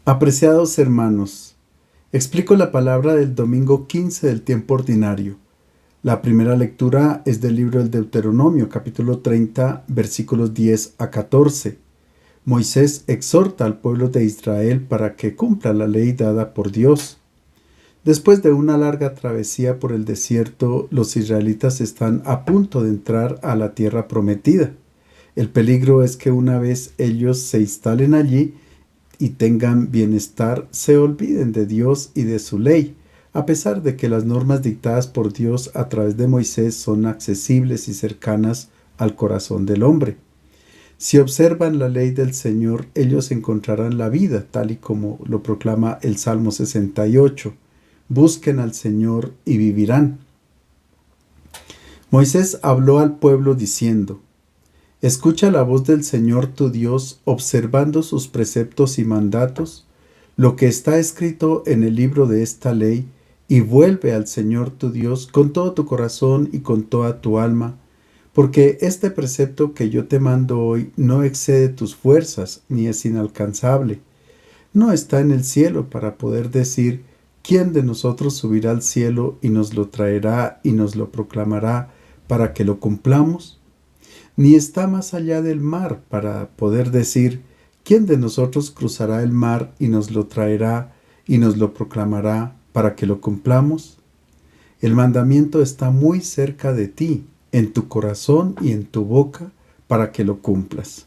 Apreciados hermanos, explico la palabra del domingo 15 del tiempo ordinario. La primera lectura es del libro del Deuteronomio, capítulo 30, versículos 10 a 14. Moisés exhorta al pueblo de Israel para que cumpla la ley dada por Dios. Después de una larga travesía por el desierto, los israelitas están a punto de entrar a la tierra prometida. El peligro es que una vez ellos se instalen allí y tengan bienestar, se olviden de Dios y de su ley, a pesar de que las normas dictadas por Dios a través de Moisés son accesibles y cercanas al corazón del hombre. Si observan la ley del Señor, ellos encontrarán la vida, tal y como lo proclama el Salmo 68. Busquen al Señor y vivirán. Moisés habló al pueblo diciendo: Escucha la voz del Señor tu Dios, observando sus preceptos y mandatos, lo que está escrito en el libro de esta ley, y vuelve al Señor tu Dios con todo tu corazón y con toda tu alma, porque este precepto que yo te mando hoy no excede tus fuerzas, ni es inalcanzable. No está en el cielo para poder decir: ¿quién de nosotros subirá al cielo y nos lo traerá y nos lo proclamará para que lo cumplamos? Ni está más allá del mar para poder decir: ¿quién de nosotros cruzará el mar y nos lo traerá y nos lo proclamará para que lo cumplamos? El mandamiento está muy cerca de ti, en tu corazón y en tu boca, para que lo cumplas.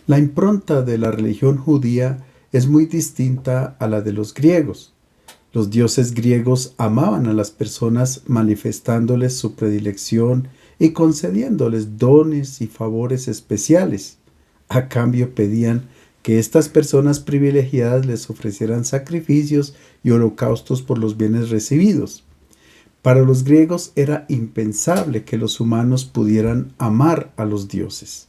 La impronta de la religión judía es muy distinta a la de los griegos. Los dioses griegos amaban a las personas manifestándoles su predilección y concediéndoles dones y favores especiales. A cambio pedían que estas personas privilegiadas les ofrecieran sacrificios y holocaustos por los bienes recibidos. Para los griegos era impensable que los humanos pudieran amar a los dioses.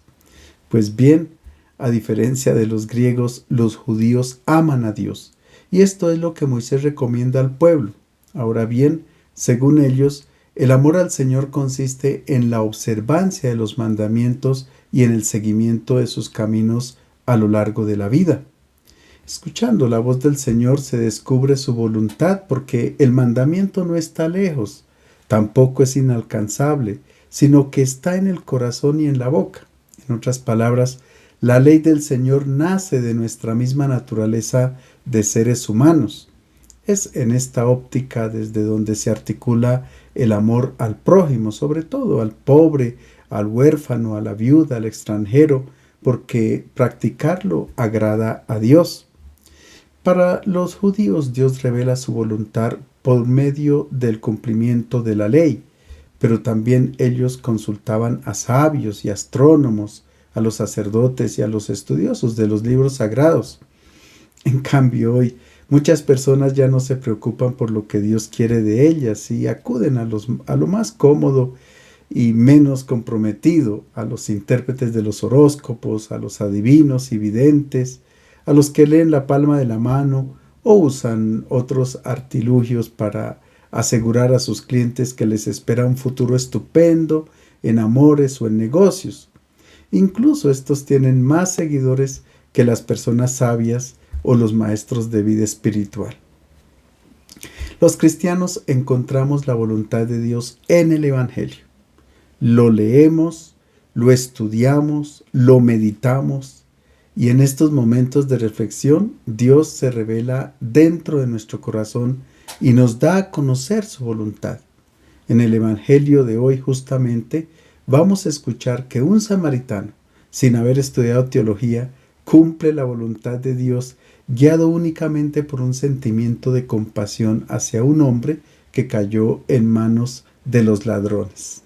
Pues bien, a diferencia de los griegos, los judíos aman a Dios. Y esto es lo que Moisés recomienda al pueblo. Ahora bien, según ellos, el amor al Señor consiste en la observancia de los mandamientos y en el seguimiento de sus caminos a lo largo de la vida. Escuchando la voz del Señor se descubre su voluntad, porque el mandamiento no está lejos, tampoco es inalcanzable, sino que está en el corazón y en la boca. En otras palabras, la ley del Señor nace de nuestra misma naturaleza de seres humanos. Es en esta óptica desde donde se articula el amor al prójimo, sobre todo al pobre, al huérfano, a la viuda, al extranjero, porque practicarlo agrada a Dios. Para los judíos, Dios revela su voluntad por medio del cumplimiento de la ley, pero también ellos consultaban a sabios y astrónomos, a los sacerdotes y a los estudiosos de los libros sagrados. En cambio, hoy muchas personas ya no se preocupan por lo que Dios quiere de ellas y acuden a lo más cómodo y menos comprometido, a los intérpretes de los horóscopos, a los adivinos y videntes, a los que leen la palma de la mano o usan otros artilugios para asegurar a sus clientes que les espera un futuro estupendo en amores o en negocios. Incluso estos tienen más seguidores que las personas sabias o los maestros de vida espiritual. Los cristianos encontramos la voluntad de Dios en el Evangelio. Lo leemos, lo estudiamos, lo meditamos, y en estos momentos de reflexión Dios se revela dentro de nuestro corazón y nos da a conocer su voluntad. En el Evangelio de hoy justamente vamos a escuchar que un samaritano, sin haber estudiado teología, cumple la voluntad de Dios, guiado únicamente por un sentimiento de compasión hacia un hombre que cayó en manos de los ladrones.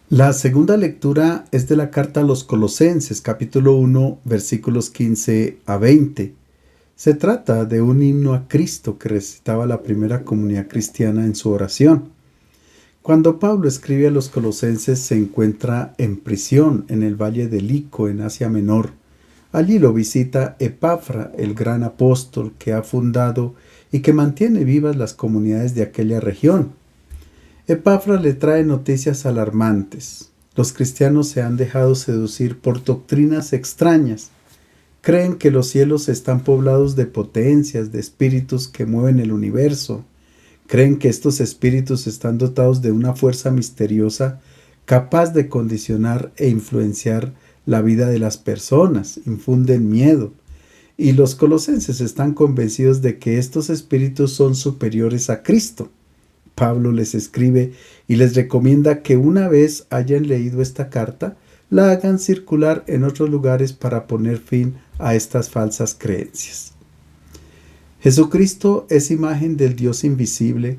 La segunda lectura es de la carta a los Colosenses, capítulo 1, versículos 15 a 20. Se trata de un himno a Cristo que recitaba la primera comunidad cristiana en su oración. Cuando Pablo escribe a los Colosenses se encuentra en prisión en el valle de Lico, en Asia Menor. Allí lo visita Epafra, el gran apóstol que ha fundado y que mantiene vivas las comunidades de aquella región. Epafra le trae noticias alarmantes. Los cristianos se han dejado seducir por doctrinas extrañas. Creen que los cielos están poblados de potencias, de espíritus que mueven el universo. Creen que estos espíritus están dotados de una fuerza misteriosa capaz de condicionar e influenciar la vida de las personas. Infunden miedo. Y los colosenses están convencidos de que estos espíritus son superiores a Cristo. Pablo les escribe y les recomienda que una vez hayan leído esta carta, la hagan circular en otros lugares para poner fin a estas falsas creencias. Jesucristo es imagen del Dios invisible,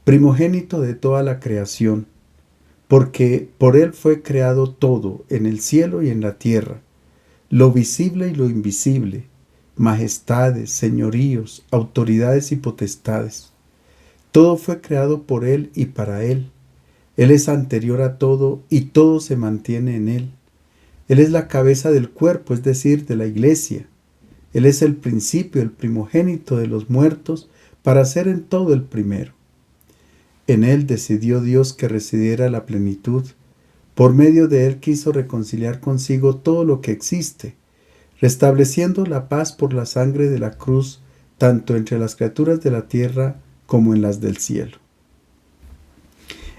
primogénito de toda la creación, porque por Él fue creado todo, en el cielo y en la tierra, lo visible y lo invisible, majestades, señoríos, autoridades y potestades. Todo fue creado por Él y para Él. Él es anterior a todo y todo se mantiene en Él. Él es la cabeza del cuerpo, es decir, de la iglesia. Él es el principio, el primogénito de los muertos, para ser en todo el primero. En Él decidió Dios que residiera la plenitud. Por medio de Él quiso reconciliar consigo todo lo que existe, restableciendo la paz por la sangre de la cruz, tanto entre las criaturas de la tierra como en las del cielo.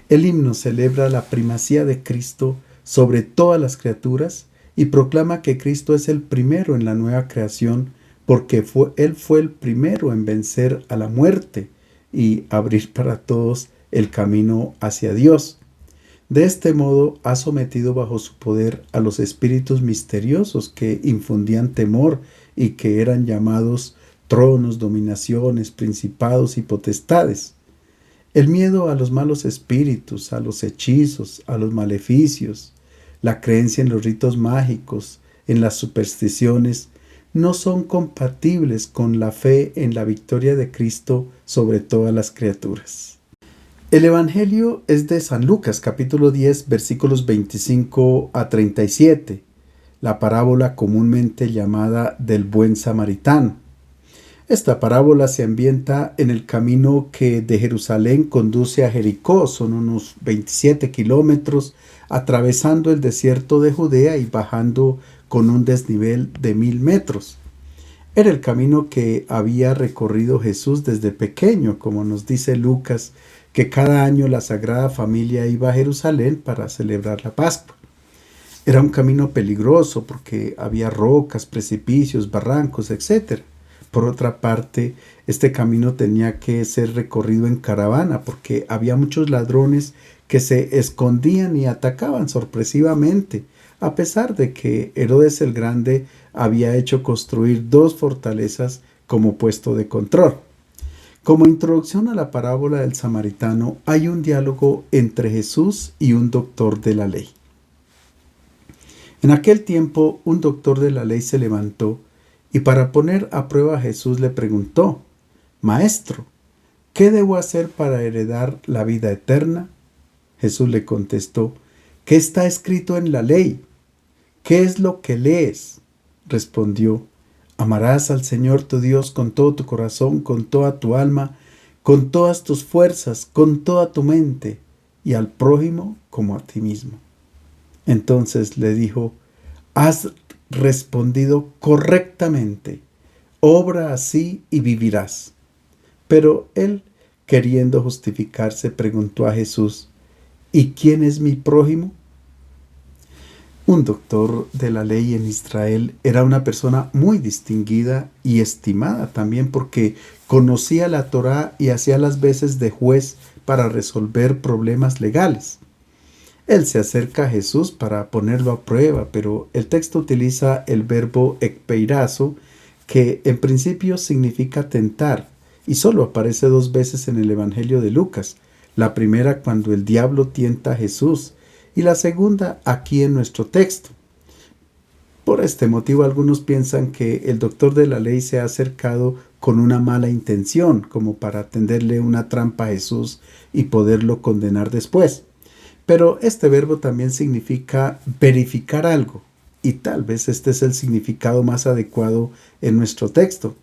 El himno celebra la primacía de Cristo sobre todas las criaturas y proclama que Cristo es el primero en la nueva creación porque Él fue el primero en vencer a la muerte y abrir para todos el camino hacia Dios. De este modo ha sometido bajo su poder a los espíritus misteriosos que infundían temor y que eran llamados tronos, dominaciones, principados y potestades. El miedo a los malos espíritus, a los hechizos, a los maleficios, la creencia en los ritos mágicos, en las supersticiones, no son compatibles con la fe en la victoria de Cristo sobre todas las criaturas. El Evangelio es de San Lucas, capítulo 10, versículos 25 a 37, la parábola comúnmente llamada del buen samaritano. Esta parábola se ambienta en el camino que de Jerusalén conduce a Jericó. Son unos 27 kilómetros, atravesando el desierto de Judea y bajando con un desnivel de 1000 metros. Era el camino que había recorrido Jesús desde pequeño, como nos dice Lucas, que cada año la Sagrada Familia iba a Jerusalén para celebrar la Pascua. Era un camino peligroso porque había rocas, precipicios, barrancos, etc. Por otra parte, este camino tenía que ser recorrido en caravana porque había muchos ladrones que se escondían y atacaban sorpresivamente, a pesar de que Herodes el Grande había hecho construir 2 fortalezas como puesto de control. Como introducción a la parábola del samaritano, hay un diálogo entre Jesús y un doctor de la ley. En aquel tiempo, un doctor de la ley se levantó y para poner a prueba a Jesús le preguntó: Maestro, ¿qué debo hacer para heredar la vida eterna? Jesús le contestó: ¿qué está escrito en la ley? ¿Qué es lo que lees? Respondió: amarás al Señor tu Dios con todo tu corazón, con toda tu alma, con todas tus fuerzas, con toda tu mente, y al prójimo como a ti mismo. Entonces le dijo: has respondido correctamente, obra así y vivirás. Pero él, queriendo justificarse, preguntó a Jesús: ¿y quién es mi prójimo? Un doctor de la ley en Israel era una persona muy distinguida y estimada también porque conocía la Torá y hacía las veces de juez para resolver problemas legales. Él se acerca a Jesús para ponerlo a prueba, pero el texto utiliza el verbo ekpeirazo, que en principio significa tentar, y solo aparece 2 veces en el Evangelio de Lucas. La primera cuando el diablo tienta a Jesús, y la segunda aquí en nuestro texto. Por este motivo algunos piensan que el doctor de la ley se ha acercado con una mala intención, como para tenderle una trampa a Jesús y poderlo condenar después. Pero este verbo también significa verificar algo, y tal vez este es el significado más adecuado en nuestro texto.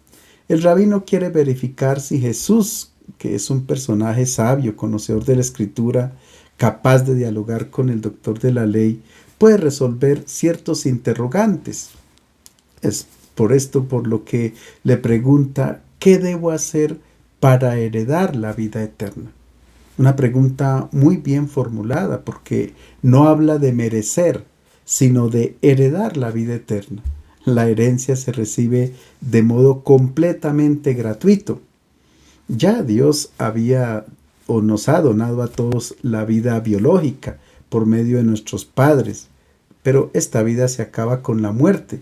El rabino quiere verificar si Jesús, que es un personaje sabio, conocedor de la Escritura, capaz de dialogar con el doctor de la ley, puede resolver ciertos interrogantes. Es por esto por lo que le pregunta, ¿qué debo hacer para heredar la vida eterna? Una pregunta muy bien formulada porque no habla de merecer, sino de heredar la vida eterna. La herencia se recibe de modo completamente gratuito. Ya Dios había o nos ha donado a todos la vida biológica por medio de nuestros padres, pero esta vida se acaba con la muerte.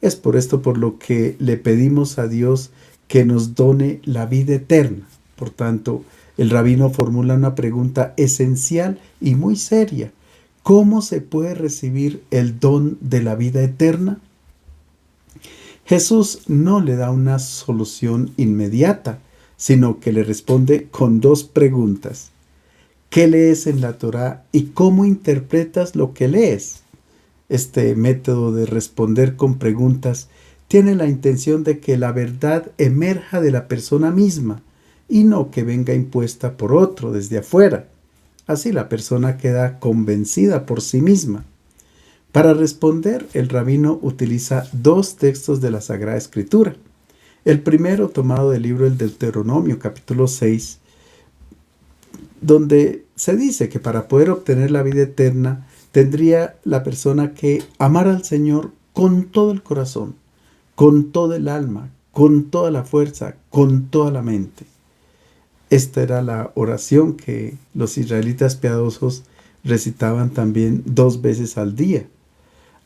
Es por esto por lo que le pedimos a Dios que nos done la vida eterna. Por tanto, el rabino formula una pregunta esencial y muy seria. ¿Cómo se puede recibir el don de la vida eterna? Jesús no le da una solución inmediata, sino que le responde con dos preguntas. ¿Qué lees en la Torá y cómo interpretas lo que lees? Este método de responder con preguntas tiene la intención de que la verdad emerja de la persona misma y no que venga impuesta por otro desde afuera. Así la persona queda convencida por sí misma. Para responder, el rabino utiliza dos textos de la Sagrada Escritura. El primero tomado del libro del Deuteronomio, capítulo 6, donde se dice que para poder obtener la vida eterna tendría la persona que amar al Señor con todo el corazón, con todo el alma, con toda la fuerza, con toda la mente. Esta era la oración que los israelitas piadosos recitaban también 2 veces al día.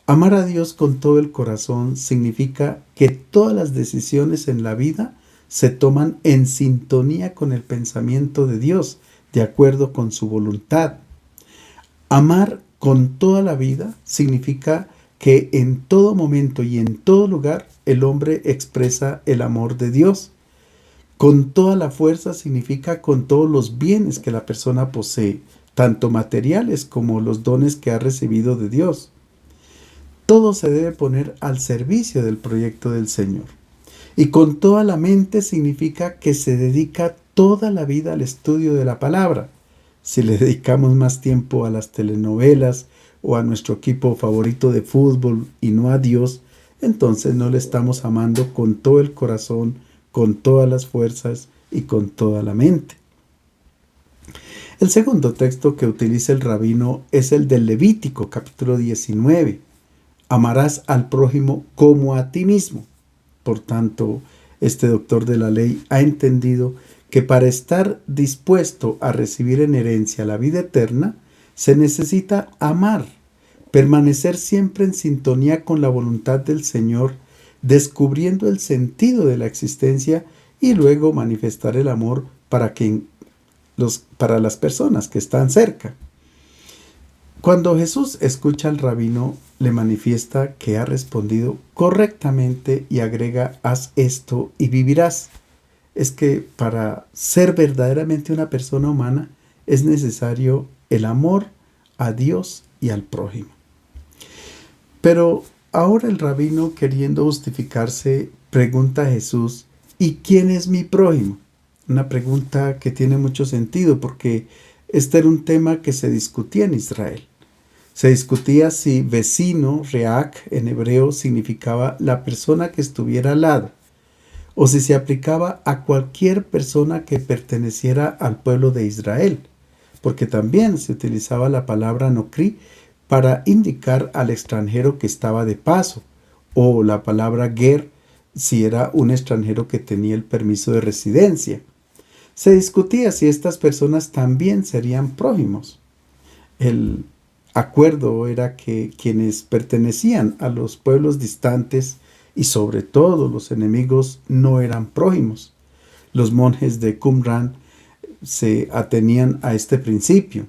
Amar a Dios con todo el corazón significa que todas las decisiones en la vida se toman en sintonía con el pensamiento de Dios, de acuerdo con su voluntad. Amar con toda la vida significa que en todo momento y en todo lugar el hombre expresa el amor de Dios. Con toda la fuerza significa con todos los bienes que la persona posee, tanto materiales como los dones que ha recibido de Dios. Todo se debe poner al servicio del proyecto del Señor. Y con toda la mente significa que se dedica toda la vida al estudio de la palabra. Si le dedicamos más tiempo a las telenovelas o a nuestro equipo favorito de fútbol y no a Dios, entonces no le estamos amando con todo el corazón, con todas las fuerzas y con toda la mente. El segundo texto que utiliza el rabino es el del Levítico, capítulo 19. Amarás al prójimo como a ti mismo. Por tanto, este doctor de la ley ha entendido que para estar dispuesto a recibir en herencia la vida eterna, se necesita amar, permanecer siempre en sintonía con la voluntad del Señor, descubriendo el sentido de la existencia y luego manifestar el amor para las personas que están cerca. Cuando Jesús escucha al rabino, le manifiesta que ha respondido correctamente y agrega, haz esto y vivirás. Es que para ser verdaderamente una persona humana es necesario el amor a Dios y al prójimo. Pero ahora el rabino, queriendo justificarse, pregunta a Jesús, ¿y quién es mi prójimo? Una pregunta que tiene mucho sentido porque este era un tema que se discutía en Israel. Se discutía si vecino, reak, en hebreo significaba la persona que estuviera al lado, o si se aplicaba a cualquier persona que perteneciera al pueblo de Israel, porque también se utilizaba la palabra nokri para indicar al extranjero que estaba de paso, o la palabra ger si era un extranjero que tenía el permiso de residencia. Se discutía si estas personas también serían prójimos. El acuerdo era que quienes pertenecían a los pueblos distantes y sobre todo los enemigos no eran prójimos. Los monjes de Qumran se atenían a este principio.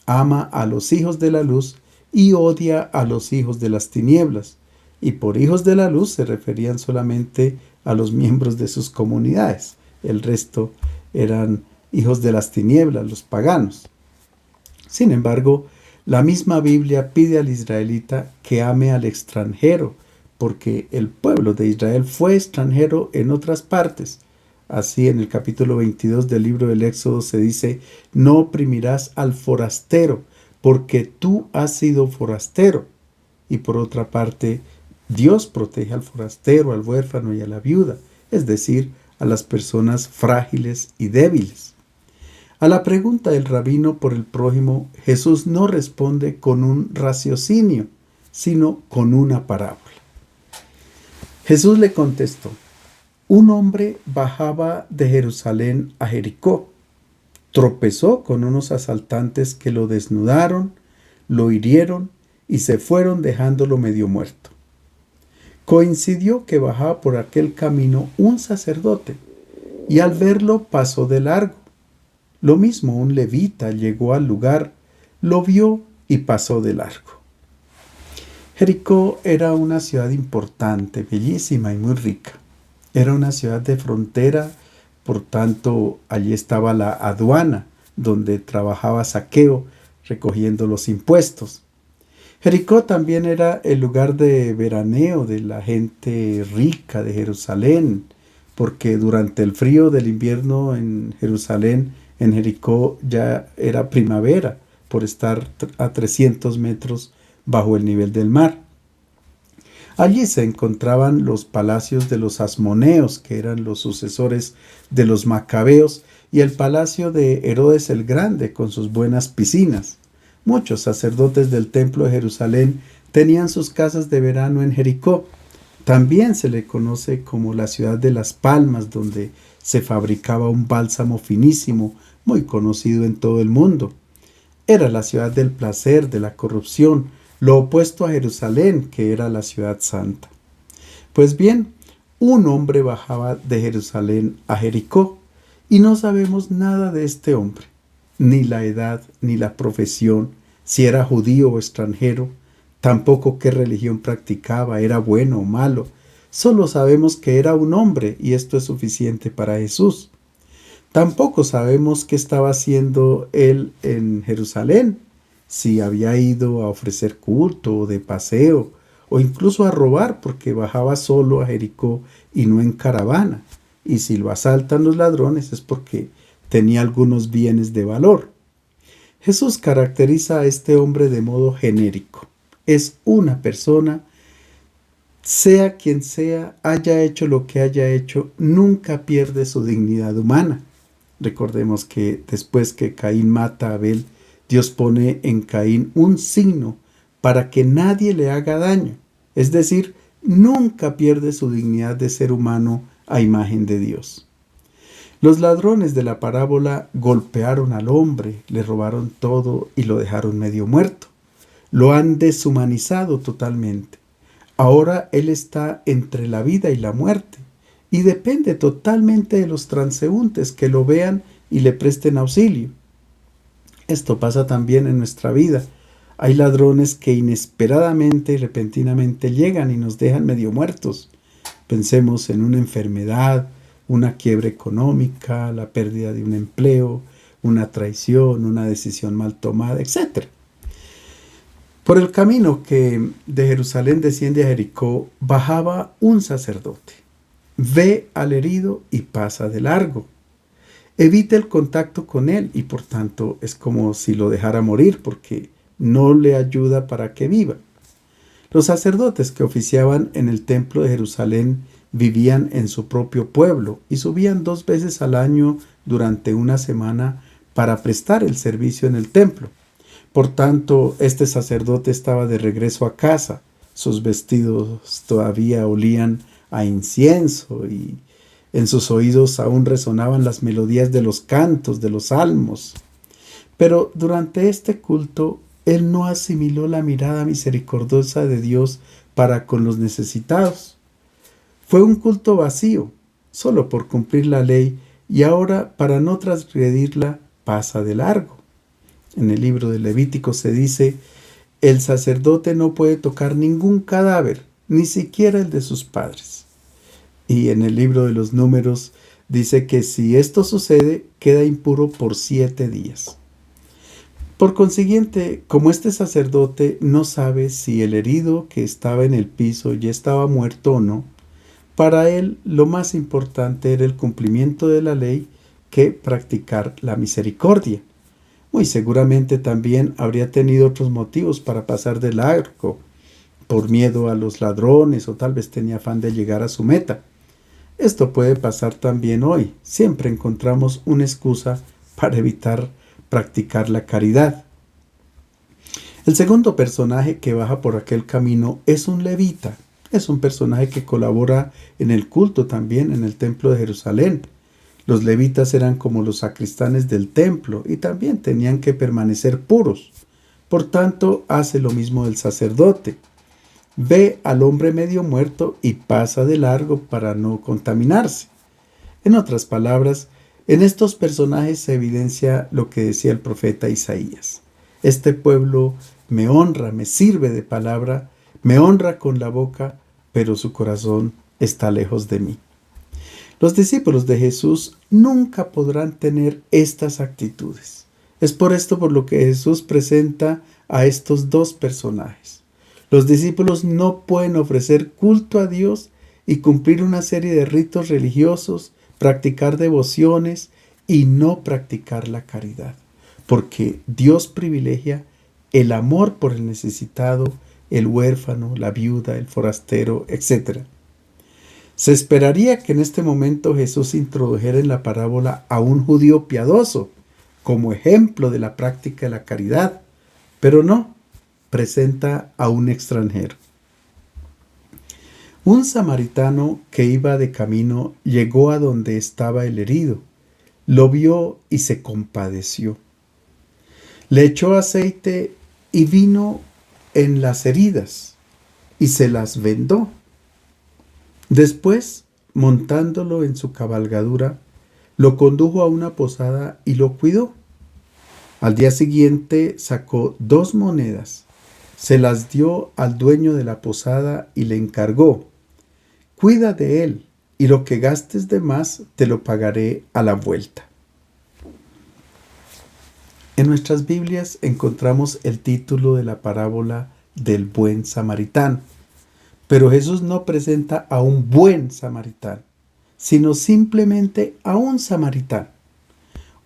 Ama a los hijos de la luz y odia a los hijos de las tinieblas. Y por hijos de la luz se referían solamente a los miembros de sus comunidades. El resto eran hijos de las tinieblas, los paganos. Sin embargo, la misma Biblia pide al israelita que ame al extranjero, porque el pueblo de Israel fue extranjero en otras partes. Así en el capítulo 22 del libro del Éxodo se dice, no oprimirás al forastero, porque tú has sido forastero. Y por otra parte, Dios protege al forastero, al huérfano y a la viuda, es decir, a las personas frágiles y débiles. A la pregunta del rabino por el prójimo, Jesús no responde con un raciocinio, sino con una parábola. Jesús le contestó: un hombre bajaba de Jerusalén a Jericó, tropezó con unos asaltantes que lo desnudaron, lo hirieron y se fueron dejándolo medio muerto. Coincidió que bajaba por aquel camino un sacerdote y al verlo pasó de largo. Lo mismo un levita llegó al lugar, lo vio y pasó de largo. Jericó era una ciudad importante, bellísima y muy rica. Era una ciudad de frontera, por tanto allí estaba la aduana, donde trabajaba Zaqueo recogiendo los impuestos. Jericó también era el lugar de veraneo de la gente rica de Jerusalén, porque durante el frío del invierno en Jerusalén, en Jericó ya era primavera, por estar a 300 metros bajo el nivel del mar. Allí se encontraban los palacios de los asmoneos, que eran los sucesores de los macabeos, y el palacio de Herodes el Grande, con sus buenas piscinas. Muchos sacerdotes del templo de Jerusalén tenían sus casas de verano en Jericó. También se le conoce como la ciudad de las palmas, donde se fabricaba un bálsamo finísimo, muy conocido en todo el mundo. Era la ciudad del placer, de la corrupción, lo opuesto a Jerusalén, que era la ciudad santa. Pues bien, un hombre bajaba de Jerusalén a Jericó, y no sabemos nada de este hombre, ni la edad, ni la profesión, si era judío o extranjero, tampoco qué religión practicaba, era bueno o malo. Solo sabemos que era un hombre, y esto es suficiente para Jesús. Tampoco sabemos qué estaba haciendo él en Jerusalén, si había ido a ofrecer culto o de paseo, o incluso a robar, porque bajaba solo a Jericó y no en caravana. Y si lo asaltan los ladrones es porque tenía algunos bienes de valor. Jesús caracteriza a este hombre de modo genérico. Es una persona, sea quien sea, haya hecho lo que haya hecho, nunca pierde su dignidad humana. Recordemos que después que Caín mata a Abel, Dios pone en Caín un signo para que nadie le haga daño. Es decir, nunca pierde su dignidad de ser humano a imagen de Dios. Los ladrones de la parábola golpearon al hombre, le robaron todo y lo dejaron medio muerto. Lo han deshumanizado totalmente. Ahora él está entre la vida y la muerte y depende totalmente de los transeúntes que lo vean y le presten auxilio. Esto pasa también en nuestra vida. Hay ladrones que inesperadamente y repentinamente llegan y nos dejan medio muertos. Pensemos en una enfermedad, una quiebra económica, la pérdida de un empleo, una traición, una decisión mal tomada, etc. Por el camino que de Jerusalén desciende a Jericó, bajaba un sacerdote. Ve al herido y pasa de largo. Evita el contacto con él y por tanto es como si lo dejara morir porque no le ayuda para que viva. Los sacerdotes que oficiaban en el templo de Jerusalén vivían en su propio pueblo y subían 2 veces al año durante una semana para prestar el servicio en el templo. Por tanto, este sacerdote estaba de regreso a casa. Sus vestidos todavía olían a incienso y en sus oídos aún resonaban las melodías de los cantos, de los salmos. Pero durante este culto, él no asimiló la mirada misericordiosa de Dios para con los necesitados. Fue un culto vacío, solo por cumplir la ley, y ahora, para no transgredirla, pasa de largo. En el libro de Levítico se dice: el sacerdote no puede tocar ningún cadáver, ni siquiera el de sus padres. Y en el libro de los Números dice que si esto sucede, queda impuro por 7 días. Por consiguiente, como este sacerdote no sabe si el herido que estaba en el piso ya estaba muerto o no, para él lo más importante era el cumplimiento de la ley que practicar la misericordia. Muy seguramente también habría tenido otros motivos para pasar de largo, por miedo a los ladrones o tal vez tenía afán de llegar a su meta. Esto puede pasar también hoy. Siempre encontramos una excusa para evitar practicar la caridad. El segundo personaje que baja por aquel camino es un levita. Es un personaje que colabora en el culto también en el templo de Jerusalén. Los levitas eran como los sacristanes del templo y también tenían que permanecer puros. Por tanto, hace lo mismo el sacerdote. Ve al hombre medio muerto y pasa de largo para no contaminarse. En otras palabras, en estos personajes se evidencia lo que decía el profeta Isaías. Este pueblo me honra, me sirve de palabra, me honra con la boca, pero su corazón está lejos de mí. Los discípulos de Jesús nunca podrán tener estas actitudes. Es por esto por lo que Jesús presenta a estos dos personajes. Los discípulos no pueden ofrecer culto a Dios y cumplir una serie de ritos religiosos, practicar devociones y no practicar la caridad, porque Dios privilegia el amor por el necesitado, el huérfano, la viuda, el forastero, etc. Se esperaría que en este momento Jesús introdujera en la parábola a un judío piadoso como ejemplo de la práctica de la caridad, pero no, presenta a un extranjero. Un samaritano que iba de camino llegó a donde estaba el herido, lo vio y se compadeció. Le echó aceite y vino en las heridas y se las vendó. Después, montándolo en su cabalgadura, lo condujo a una posada y lo cuidó. Al día siguiente sacó 2 monedas, se las dio al dueño de la posada y le encargó: cuida de él, y lo que gastes de más te lo pagaré a la vuelta. En nuestras Biblias encontramos el título de la parábola del buen samaritano, pero Jesús no presenta a un buen samaritano, sino simplemente a un samaritano,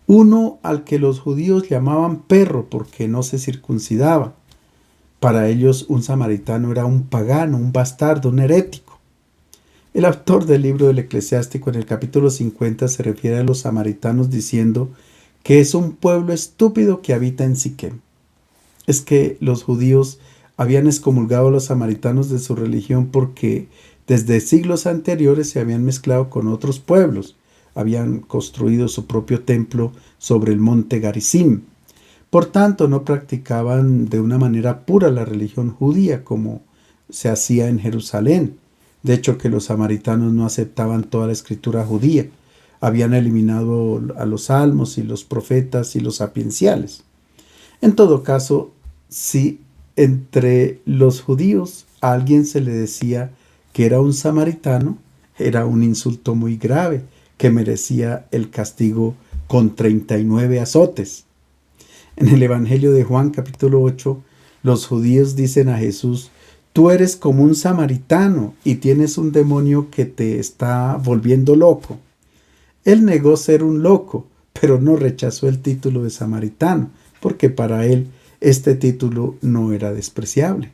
uno al que los judíos llamaban perro porque no se circuncidaba. Para ellos un samaritano era un pagano, un bastardo, un herético. El autor del libro del Eclesiástico en el capítulo 50 se refiere a los samaritanos diciendo que es un pueblo estúpido que habita en Siquem. Es que los judíos habían excomulgado a los samaritanos de su religión porque desde siglos anteriores se habían mezclado con otros pueblos, habían construido su propio templo sobre el monte Garizim. Por tanto, no practicaban de una manera pura la religión judía como se hacía en Jerusalén. De hecho, que los samaritanos no aceptaban toda la escritura judía. Habían eliminado a los salmos y los profetas y los sapienciales. En todo caso, si entre los judíos a alguien se le decía que era un samaritano, era un insulto muy grave que merecía el castigo con 39 azotes. En el Evangelio de Juan capítulo 8, los judíos dicen a Jesús: tú eres como un samaritano y tienes un demonio que te está volviendo loco. Él negó ser un loco, pero no rechazó el título de samaritano, porque para él este título no era despreciable.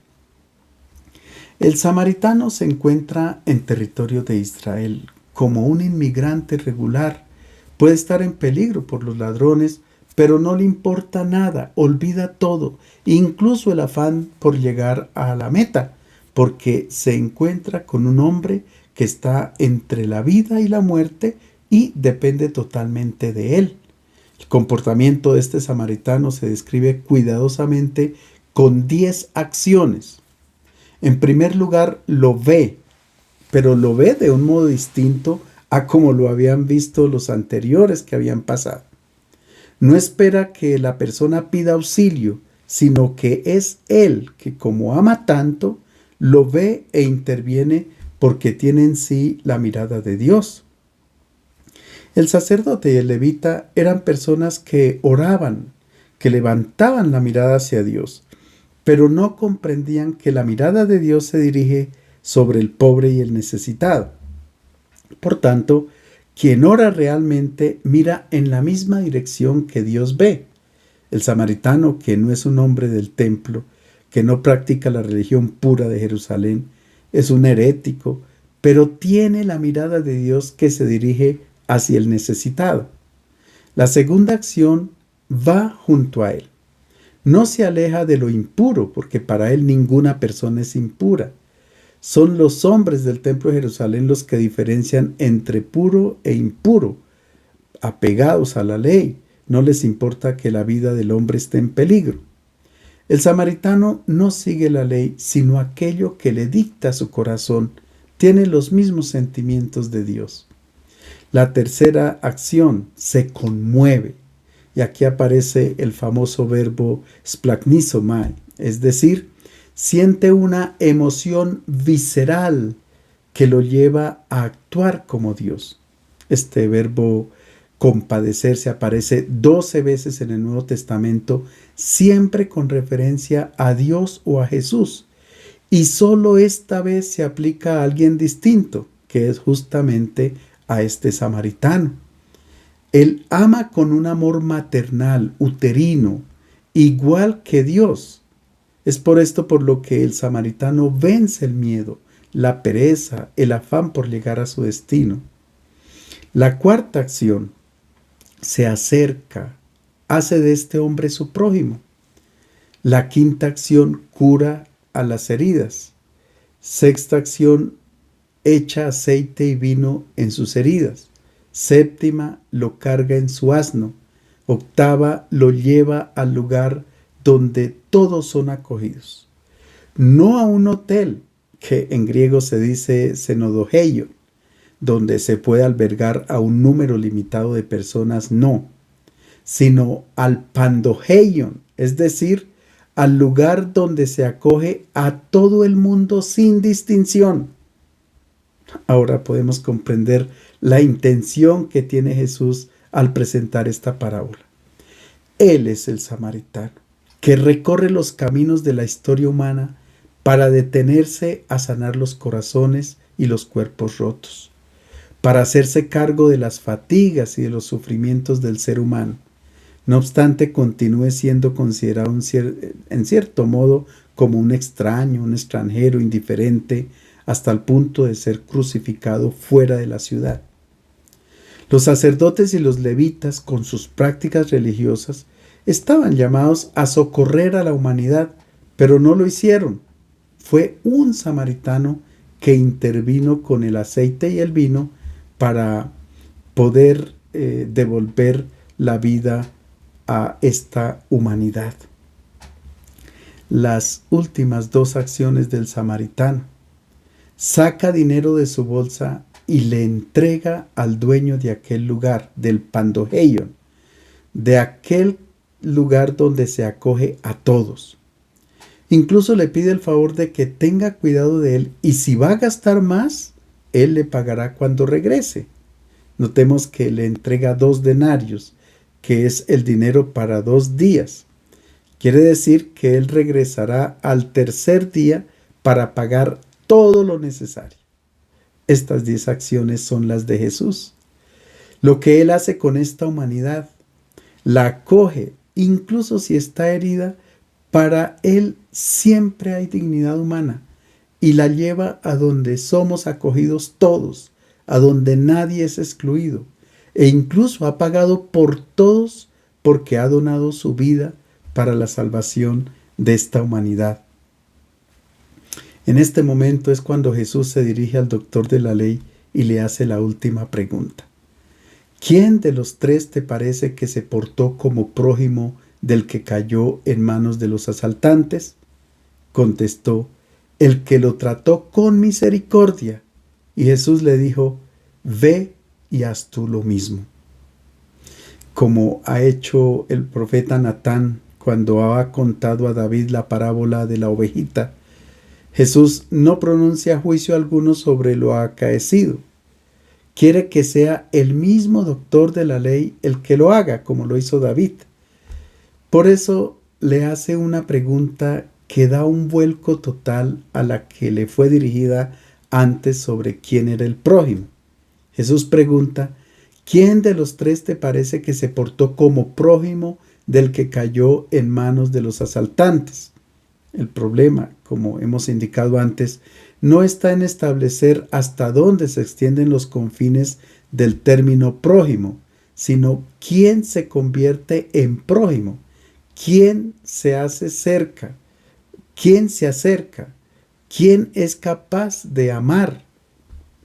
El samaritano se encuentra en territorio de Israel como un inmigrante regular. Puede estar en peligro por los ladrones, pero no le importa nada, olvida todo, incluso el afán por llegar a la meta, porque se encuentra con un hombre que está entre la vida y la muerte y depende totalmente de él. El comportamiento de este samaritano se describe cuidadosamente con 10 acciones. En primer lugar, lo ve, pero lo ve de un modo distinto a como lo habían visto los anteriores que habían pasado. No espera que la persona pida auxilio, sino que es él que, como ama tanto, lo ve e interviene porque tiene en sí la mirada de Dios. El sacerdote y el levita eran personas que oraban, que levantaban la mirada hacia Dios, pero no comprendían que la mirada de Dios se dirige sobre el pobre y el necesitado. Por tanto, quien ora realmente mira en la misma dirección que Dios ve. El samaritano, que no es un hombre del templo, que no practica la religión pura de Jerusalén, es un herético, pero tiene la mirada de Dios que se dirige hacia el necesitado. La segunda acción va junto a él. No se aleja de lo impuro, porque para él ninguna persona es impura. Son los hombres del templo de Jerusalén los que diferencian entre puro e impuro, apegados a la ley. No les importa que la vida del hombre esté en peligro. El samaritano no sigue la ley, sino aquello que le dicta su corazón. Tiene los mismos sentimientos de Dios. La tercera acción, se conmueve. Y aquí aparece el famoso verbo splagnisomai, es decir, siente una emoción visceral que lo lleva a actuar como Dios. Este verbo compadecerse aparece 12 veces en el Nuevo Testamento, siempre con referencia a Dios o a Jesús. Y solo esta vez se aplica a alguien distinto, que es justamente a este samaritano. Él ama con un amor maternal, uterino, igual que Dios. Es por esto por lo que el samaritano vence el miedo, la pereza, el afán por llegar a su destino. La cuarta acción, se acerca, hace de este hombre su prójimo. La quinta acción, cura a las heridas. Sexta acción, echa aceite y vino en sus heridas. Séptima, lo carga en su asno. Octava, lo lleva al lugar donde todos son acogidos. No a un hotel, que en griego se dice xenodoheion, donde se puede albergar a un número limitado de personas, no, sino al pandoheion, es decir, al lugar donde se acoge a todo el mundo sin distinción. Ahora podemos comprender la intención que tiene Jesús al presentar esta parábola. Él es el samaritano, que recorre los caminos de la historia humana para detenerse a sanar los corazones y los cuerpos rotos, para hacerse cargo de las fatigas y de los sufrimientos del ser humano. No obstante, continúe siendo considerado en cierto modo como un extraño, un extranjero, indiferente, hasta el punto de ser crucificado fuera de la ciudad. Los sacerdotes y los levitas, con sus prácticas religiosas, estaban llamados a socorrer a la humanidad, pero no lo hicieron. Fue un samaritano que intervino con el aceite y el vino para poder devolver la vida a esta humanidad. Las últimas dos acciones del samaritano. Saca dinero de su bolsa y le entrega al dueño de aquel lugar, del pandoheion, de aquel lugar donde se acoge a todos. Incluso le pide el favor de que tenga cuidado de él, y si va a gastar más, él le pagará cuando regrese. Notemos que le entrega 2 denarios, que es el dinero para 2 días. Quiere decir que él regresará al tercer día para pagar todo lo necesario. Estas 10 acciones son las de Jesús. Lo que Él hace con esta humanidad, la acoge, incluso si está herida, para Él siempre hay dignidad humana y la lleva a donde somos acogidos todos, a donde nadie es excluido, e incluso ha pagado por todos porque ha donado su vida para la salvación de esta humanidad. En este momento es cuando Jesús se dirige al doctor de la ley y le hace la última pregunta. ¿Quién de los 3 te parece que se portó como prójimo del que cayó en manos de los asaltantes? Contestó, el que lo trató con misericordia. Y Jesús le dijo, ve y haz tú lo mismo. Como ha hecho el profeta Natán cuando ha contado a David la parábola de la ovejita, Jesús no pronuncia juicio alguno sobre lo acaecido. Quiere que sea el mismo doctor de la ley el que lo haga, como lo hizo David. Por eso le hace una pregunta que da un vuelco total a la que le fue dirigida antes sobre quién era el prójimo. Jesús pregunta, ¿quién de los 3 te parece que se portó como prójimo del que cayó en manos de los asaltantes? El problema, como hemos indicado antes, no está en establecer hasta dónde se extienden los confines del término prójimo, sino quién se convierte en prójimo, quién se hace cerca, quién se acerca, quién es capaz de amar,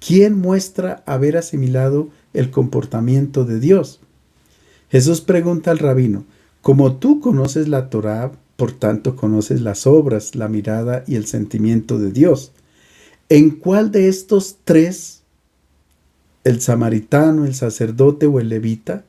quién muestra haber asimilado el comportamiento de Dios. Jesús pregunta al rabino: como tú conoces la Torá, por tanto conoces las obras, la mirada y el sentimiento de Dios. ¿En cuál de estos tres, el samaritano, el sacerdote o el levita,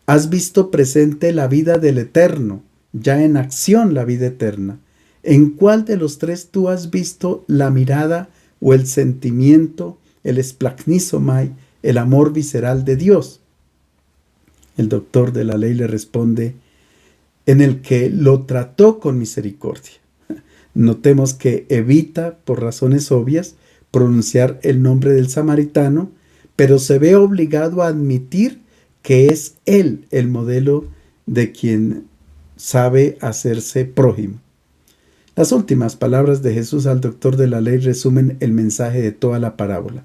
has visto presente la vida del Eterno, ya en acción la vida eterna? ¿En cuál de los tres tú has visto la mirada o el sentimiento, el esplachnizomai, el amor visceral de Dios? El doctor de la ley le responde: en el que lo trató con misericordia. Notemos que evita, por razones obvias, pronunciar el nombre del samaritano, pero se ve obligado a admitir que es él el modelo de quien sabe hacerse prójimo. Las últimas palabras de Jesús al doctor de la ley resumen el mensaje de toda la parábola.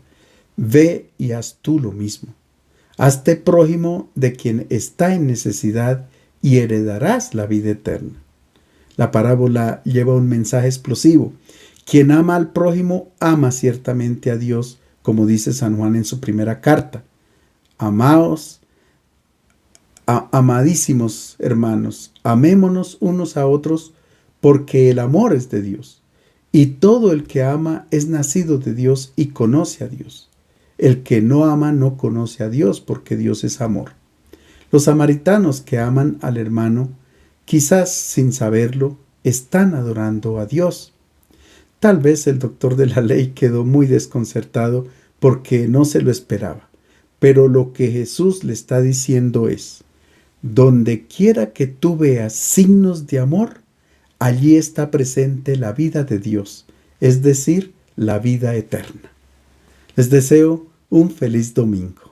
Ve y haz tú lo mismo. Hazte prójimo de quien está en necesidad y heredarás la vida eterna. La parábola lleva un mensaje explosivo. Quien ama al prójimo ama ciertamente a Dios, como dice San Juan en su primera carta. Amaos, amadísimos hermanos, amémonos unos a otros, porque el amor es de Dios. Y todo el que ama es nacido de Dios y conoce a Dios. El que no ama no conoce a Dios, porque Dios es amor. Los samaritanos que aman al hermano, quizás sin saberlo, están adorando a Dios. Tal vez el doctor de la ley quedó muy desconcertado porque no se lo esperaba. Pero lo que Jesús le está diciendo es: donde quiera que tú veas signos de amor, allí está presente la vida de Dios, es decir, la vida eterna. Les deseo un feliz domingo.